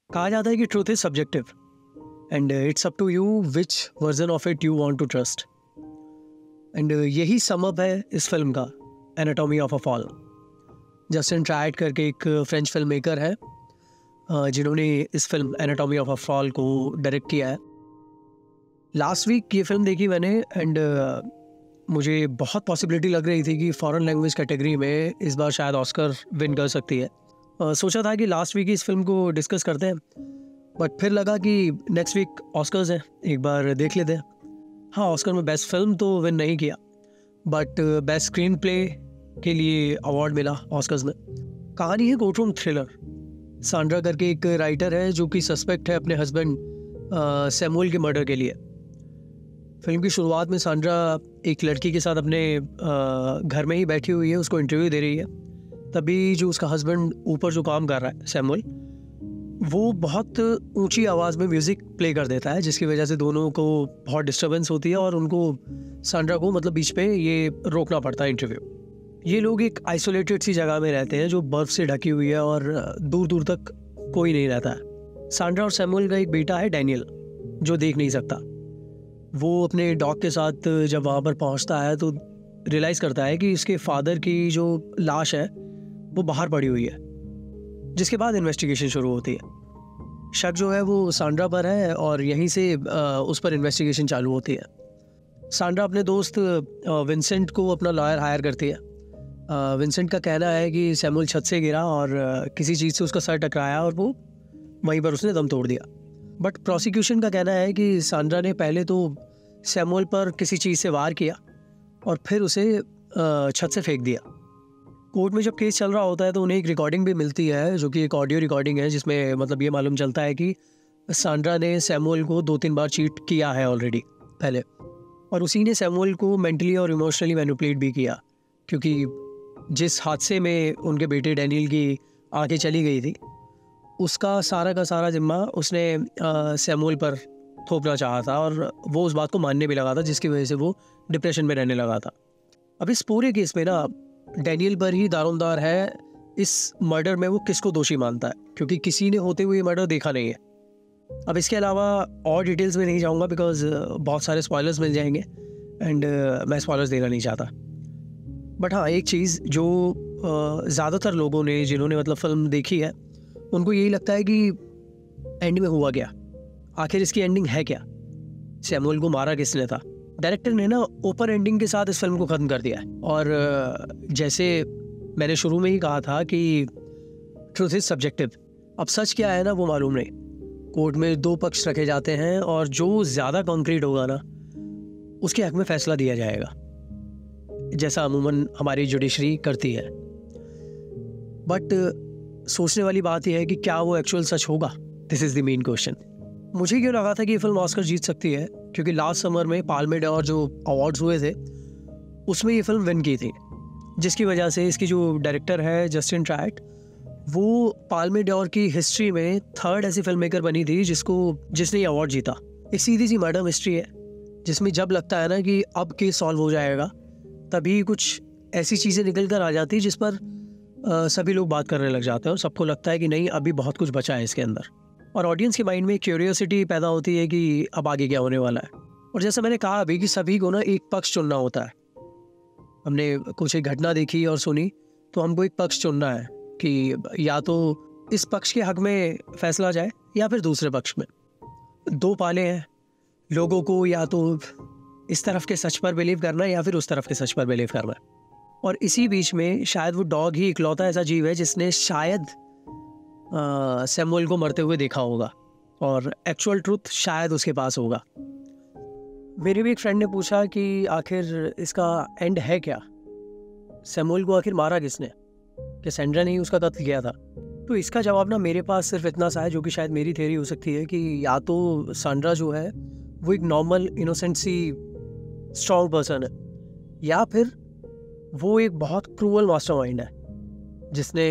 कहा जाता है कि truth is subjective and it's up to you which version of it you want to trust. And यही sum up है इस फिल्म का, anatomy of a fall. Justine Triet करके एक फ्रेंच फिल्म मेकर है जिन्होंने इस film anatomy of a fall को डायरेक्ट किया है। लास्ट वीक ये फिल्म देखी मैंने एंड मुझे बहुत पॉसिबिलिटी लग रही थी कि फॉरेन लैंग्वेज कैटेगरी में इस बार शायद ऑस्कर विन कर सकती है। सोचा था कि लास्ट वीक ही इस फिल्म को डिस्कस करते हैं, बट फिर लगा कि नेक्स्ट वीक ऑस्कर्स हैं, एक बार देख लेते हैं। हाँ, ऑस्कर में बेस्ट फिल्म तो विन नहीं किया, बट बेस्ट स्क्रीन प्ले के लिए अवार्ड मिला ऑस्कर्स में। कहानी है कोर्टरूम थ्रिलर। सांड्रा करके एक राइटर है जो कि सस्पेक्ट है अपने हस्बैंड सैमुअल के मर्डर के लिए। फिल्म की शुरुआत में सांड्रा एक लड़की के साथ अपने घर में ही बैठी हुई है, उसको इंटरव्यू दे रही है। तभी जो उसका हस्बैंड ऊपर जो काम कर रहा है सैमुअल, वो बहुत ऊंची आवाज़ में म्यूज़िक प्ले कर देता है, जिसकी वजह से दोनों को बहुत डिस्टर्बेंस होती है और उनको सांड्रा को मतलब बीच पे ये रोकना पड़ता है इंटरव्यू। ये लोग एक आइसोलेटेड सी जगह में रहते हैं जो बर्फ़ से ढकी हुई है और दूर दूर तक कोई नहीं रहता है। सांड्रा और सैमुअल का एक बेटा है डैनियल, जो देख नहीं सकता। वो अपने डॉग के साथ जब वहाँ पर पहुँचता है तो रियलाइज़ करता है कि इसके फादर की जो लाश है वो बाहर पड़ी हुई है, जिसके बाद इन्वेस्टिगेशन शुरू होती है। शक जो है वो सांड्रा पर है और यहीं से उस पर इन्वेस्टिगेशन चालू होती है। सांड्रा अपने दोस्त विंसेंट को अपना लॉयर हायर करती है। विंसेंट का कहना है कि सैमुअल छत से गिरा और किसी चीज़ से उसका सर टकराया और वो वहीं पर उसने दम तोड़ दिया। बट प्रोसिक्यूशन का कहना है कि सांड्रा ने पहले तो सैमुअल पर किसी चीज़ से वार किया और फिर उसे छत से फेंक दिया। कोर्ट में जब केस चल रहा होता है तो उन्हें एक रिकॉर्डिंग भी मिलती है, जो कि एक ऑडियो रिकॉर्डिंग है, जिसमें मतलब ये मालूम चलता है कि सांड्रा ने सैमुअल को 2-3 बार चीट किया है ऑलरेडी पहले, और उसी ने सैमुअल को मेंटली और इमोशनली मैनिपुलेट भी किया, क्योंकि जिस हादसे में उनके बेटे डैनियल की आंखें चली गई थी उसका सारा का सारा जिम्मा उसने सैमुअल पर थोपना चाहा था और वो उस बात को मानने भी लगा था, जिसकी वजह से वो डिप्रेशन में रहने लगा था। अब इस पूरे केस में ना डैनियल पर ही दारोमदार है इस मर्डर में वो किसको दोषी मानता है, क्योंकि किसी ने होते हुए मर्डर देखा नहीं है। अब इसके अलावा और डिटेल्स में नहीं जाऊंगा बिकॉज बहुत सारे स्पॉयलर्स मिल जाएंगे एंड मैं स्पॉयलर्स देना नहीं चाहता। बट हाँ, एक चीज़ जो ज़्यादातर लोगों ने जिन्होंने मतलब फिल्म देखी है उनको यही लगता है कि एंड में हुआ क्या, आखिर इसकी एंडिंग है क्या, सैमुअल को मारा किसने था। डायरेक्टर ने ना ओपन एंडिंग के साथ इस फिल्म को ख़त्म कर दिया है। और जैसे मैंने शुरू में ही कहा था कि ट्रूथ इज़ सब्जेक्टिव। अब सच क्या है ना वो मालूम नहीं। कोर्ट में 2 पक्ष रखे जाते हैं और जो ज़्यादा कॉन्क्रीट होगा ना उसके हक में फ़ैसला दिया जाएगा, जैसा अमूमन हमारी जुडिशरी करती है। बट सोचने वाली बात यह है कि क्या वो एक्चुअल सच होगा। This is the main question. मुझे क्यों लगा था कि ये फिल्म ऑस्कर जीत सकती है, क्योंकि लास्ट समर में पाल्मे डॉर जो अवार्ड्स हुए थे उसमें ये फिल्म विन की थी, जिसकी वजह से इसकी जो डायरेक्टर है जस्टिन ट्रायट, वो पाल्मे डॉर की हिस्ट्री में 3rd ऐसी फिल्म मेकर बनी थी जिसने ये अवार्ड जीता। एक सीधी सी मर्डर मिस्ट्री है जिसमें जब लगता है ना कि अब केस सॉल्व हो जाएगा, तभी कुछ ऐसी चीज़ें निकल कर आ जाती जिस पर सभी लोग बात करने लग जाते हैं और सबको लगता है कि नहीं, अभी बहुत कुछ बचा है इसके अंदर। और ऑडियंस के माइंड में क्यूरियोसिटी पैदा होती है कि अब आगे क्या होने वाला है। और जैसा मैंने कहा अभी कि सभी को ना एक पक्ष चुनना होता है। हमने कुछ एक घटना देखी और सुनी तो हमको एक पक्ष चुनना है कि या तो इस पक्ष के हक में फैसला जाए या फिर दूसरे पक्ष में। 2 पाले हैं लोगों को, या तो इस तरफ के सच पर बिलीव करना है या फिर उस तरफ के सच पर बिलीव करना है। और इसी बीच में शायद वो डॉग ही इकलौता ऐसा जीव है जिसने शायद सैमुअल को मरते हुए देखा होगा और एक्चुअल ट्रूथ शायद उसके पास होगा। मेरे भी एक फ्रेंड ने पूछा कि आखिर इसका एंड है क्या, सैमुअल को आखिर मारा किसने, कि सैंड्रा ने ही उसका कत्ल किया था। तो इसका जवाब ना मेरे पास सिर्फ इतना सा है, जो कि शायद मेरी थ्योरी हो सकती है, कि या तो सांड्रा जो है वो एक नॉर्मल इनोसेंट सी स्ट्रॉन्ग पर्सन है, या फिर वो एक बहुत क्रूअल मास्टरमाइंड है जिसने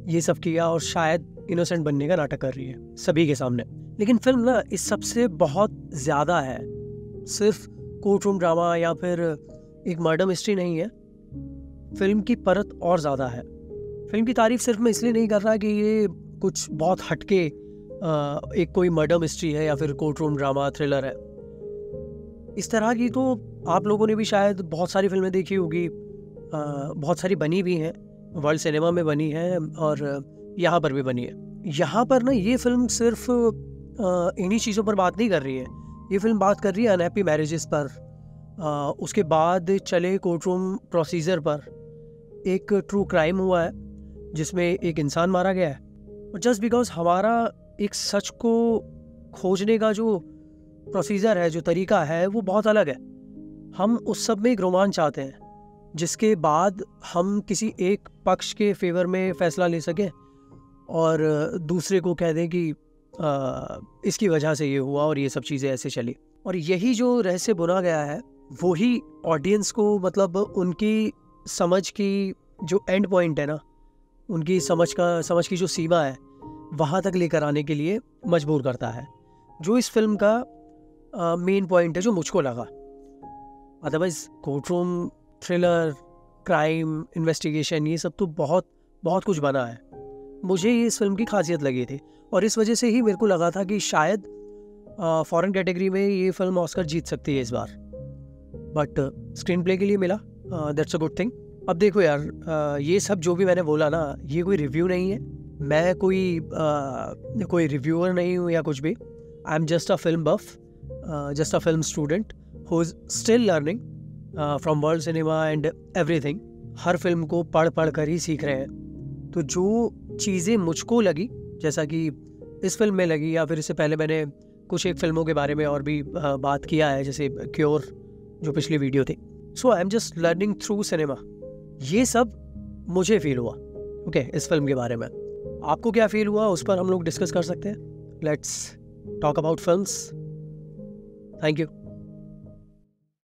ये सब किया और शायद इनोसेंट बनने का नाटक कर रही है सभी के सामने। लेकिन फिल्म ना इस सबसे बहुत ज़्यादा है, सिर्फ कोर्ट रूम ड्रामा या फिर एक मर्डर मिस्ट्री नहीं है। फिल्म की परत और ज़्यादा है। फिल्म की तारीफ सिर्फ मैं इसलिए नहीं कर रहा कि ये कुछ बहुत हटके एक कोई मर्डर मिस्ट्री है या फिर कोर्ट रूम ड्रामा थ्रिलर है, इस तरह की तो आप लोगों ने भी शायद बहुत सारी फिल्में देखी होगी, बहुत सारी बनी भी हैं, वर्ल्ड सिनेमा में बनी है और यहाँ पर भी बनी है। यहाँ पर ना ये फिल्म सिर्फ इन्हीं चीज़ों पर बात नहीं कर रही है, ये फिल्म बात कर रही है अनहैप्पी मैरिजेस पर, उसके बाद चले कोर्ट रूम प्रोसीजर पर, एक ट्रू क्राइम हुआ है जिसमें एक इंसान मारा गया है, और जस्ट बिकॉज हमारा एक सच को खोजने का जो प्रोसीजर है, जो तरीका है, वो बहुत अलग है। हम उस सब में एक रोमांच चाहते हैं जिसके बाद हम किसी एक पक्ष के फेवर में फैसला ले सकें और दूसरे को कह दें कि इसकी वजह से ये हुआ और ये सब चीज़ें ऐसे चली। और यही जो रहस्य बुना गया है वही ऑडियंस को, मतलब उनकी समझ की जो एंड पॉइंट है ना, उनकी समझ की जो सीमा है वहाँ तक लेकर आने के लिए मजबूर करता है, जो इस फिल्म का मेन पॉइंट है जो मुझको लगा। Otherwise court room thriller, crime, investigation, ये सब तो बहुत बहुत कुछ बना है। मुझे ये इस फिल्म की खासियत लगी थी और इस वजह से ही मेरे को लगा था कि शायद फॉरेन कैटेगरी में ये फिल्म ऑस्कर जीत सकती है इस बार, बट स्क्रीन प्ले के लिए मिला, दैट्स अ गुड थिंग। अब देखो यार, ये सब जो भी मैंने बोला ना, ये कोई रिव्यू नहीं है, मैं कोई रिव्यूअर नहीं हूँ या कुछ भी। I am just a film buff, just a film student who is still learning from world cinema and everything. हर फिल्म को पढ़ कर ही सीख रहे हैं। तो जो चीज़ें मुझको लगी, जैसा कि इस फिल्म में लगी, या फिर इससे पहले मैंने कुछ एक फिल्मों के बारे में और भी बात किया है, जैसे क्योर जो पिछली वीडियो थी। So I am just learning through cinema. ये सब मुझे फील हुआ ओके इस फिल्म के बारे में। आपको क्या फील हुआ उस पर हम लोग डिस्कस कर सकते हैं। Let's talk about films. Thank you.